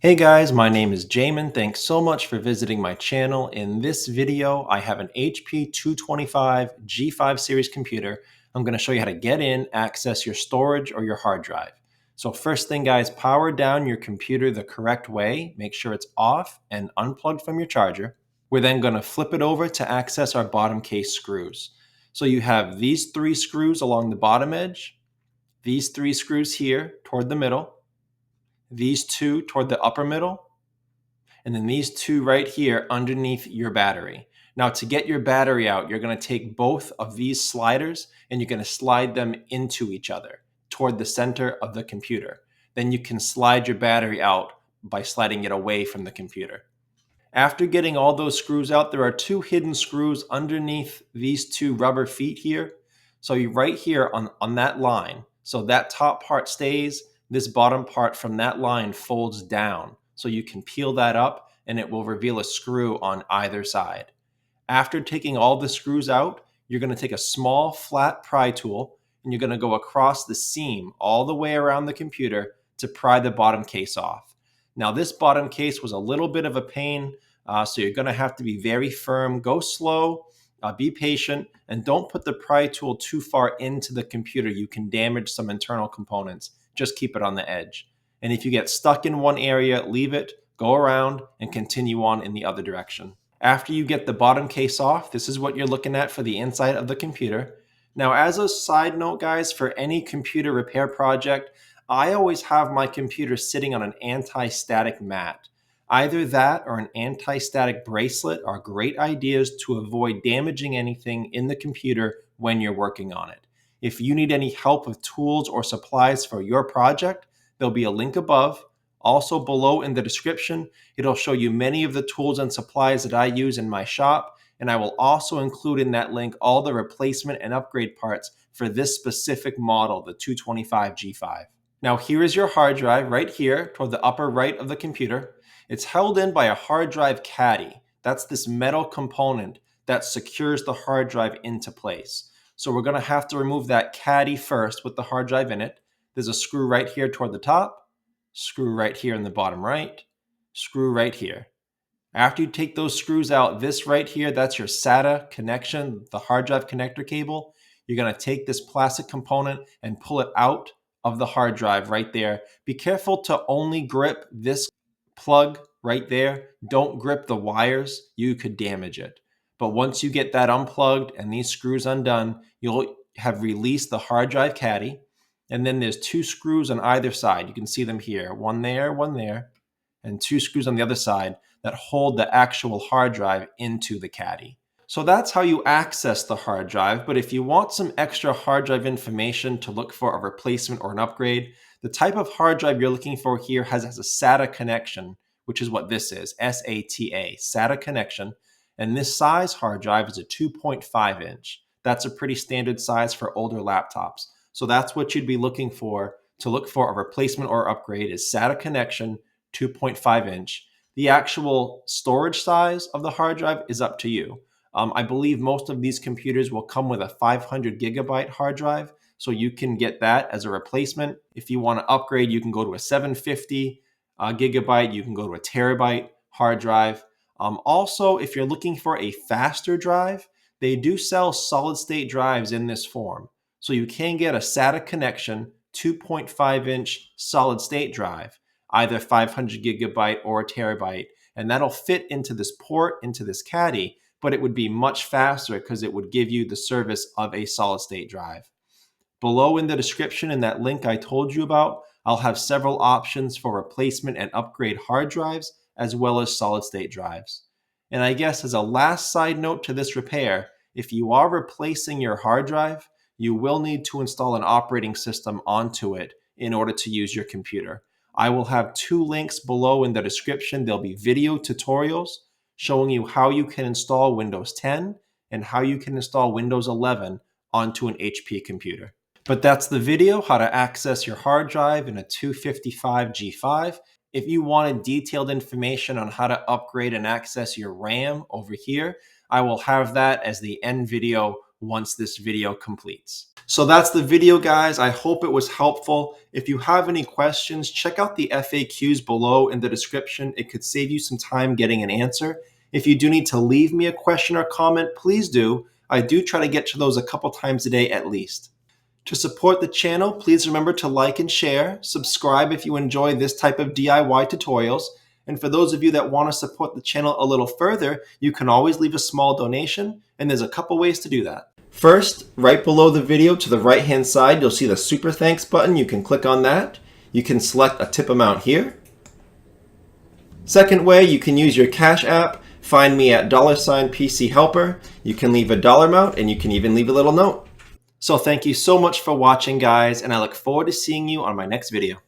Hey guys, my name is Jamin. Thanks so much for visiting my channel. In this video, I have an HP 225 G5 series computer. I'm going to show you how to get in, access your storage or your hard drive. So first thing guys, power down your computer the correct way. Make sure it's off and unplugged from your charger. We're then going to flip it over to access our bottom case screws. So you have these three screws along the bottom edge, these three screws here toward the middle, these two toward the upper middle, and then these two right here underneath your battery. Now to get your battery out, you're going to take both of these sliders and you're going to slide them into each other toward the center of the computer. Then you can slide your battery out by sliding it away from the computer. After getting all those screws out, there are two hidden screws underneath these two rubber feet here. So you right here on that line, so that top part stays, this bottom part from that line folds down. So you can peel that up and it will reveal a screw on either side. After taking all the screws out, you're going to take a small flat pry tool and you're going to go across the seam all the way around the computer to pry the bottom case off. Now this bottom case was a little bit of a pain, so you're going to have to be very firm. Go slow, be patient, and don't put the pry tool too far into the computer. You can damage some internal components. Just keep it on the edge. And if you get stuck in one area, leave it, go around, and continue on in the other direction. After you get the bottom case off, this is what you're looking at for the inside of the computer. Now, as a side note, guys, for any computer repair project, I always have my computer sitting on an anti-static mat. Either that or an anti-static bracelet are great ideas to avoid damaging anything in the computer when you're working on it. If you need any help with tools or supplies for your project, there'll be a link above. Also below in the description, it'll show you many of the tools and supplies that I use in my shop, and I will also include in that link all the replacement and upgrade parts for this specific model, the 225 G5. Now here is your hard drive right here toward the upper right of the computer. It's held in by a hard drive caddy. That's this metal component that secures the hard drive into place. So we're going to have to remove that caddy first with the hard drive in it. There's a screw right here toward the top, screw right here in the bottom right, screw right here. After you take those screws out, this right here, that's your SATA connection, the hard drive connector cable. You're going to take this plastic component and pull it out of the hard drive right there. Be careful to only grip this plug right there. Don't grip the wires. You could damage it. But once you get that unplugged and these screws undone, you'll have released the hard drive caddy. And then there's two screws on either side. You can see them here, one there, and two screws on the other side that hold the actual hard drive into the caddy. So that's how you access the hard drive. But if you want some extra hard drive information to look for a replacement or an upgrade, the type of hard drive you're looking for here has a SATA connection, which is what this is, SATA, SATA connection. And this size hard drive is a 2.5 inch. That's a pretty standard size for older laptops. So that's what you'd be looking for to look for a replacement or upgrade is SATA connection, 2.5 inch. The actual storage size of the hard drive is up to you. I believe most of these computers will come with a 500 gigabyte hard drive, so you can get that as a replacement. If you want to upgrade, you can go to a 750 gigabyte, you can go to a terabyte hard drive. Also, if you're looking for a faster drive, they do sell solid state drives in this form. So you can get a SATA connection 2.5 inch solid state drive, either 500 gigabyte or a terabyte, and that'll fit into this port, into this caddy, but it would be much faster because it would give you the service of a solid state drive. Below in the description in that link I told you about, I'll have several options for replacement and upgrade hard drives as well as solid state drives. And I guess as a last side note to this repair, if you are replacing your hard drive, you will need to install an operating system onto it in order to use your computer. I will have two links below in the description. There'll be video tutorials showing you how you can install Windows 10 and how you can install Windows 11 onto an HP computer. But that's the video, how to access your hard drive in a 255 G5. If you wanted detailed information on how to upgrade and access your RAM over here, I will have that as the end video once this video completes. So that's the video, guys. I hope it was helpful. If you have any questions, check out the FAQs below in the description. It could save you some time getting an answer. If you do need to leave me a question or comment, please do. I do try to get to those a couple times a day at least. To support the channel, please remember to like and share, subscribe if you enjoy this type of DIY tutorials, and for those of you that want to support the channel a little further, you can always leave a small donation, and there's a couple ways to do that. First, right below the video to the right-hand side, you'll see the Super Thanks button. You can click on that. You can select a tip amount here. Second way, you can use your Cash App. Find me at $PC Helper. You can leave a dollar amount, and you can even leave a little note. So thank you so much for watching, guys, and I look forward to seeing you on my next video.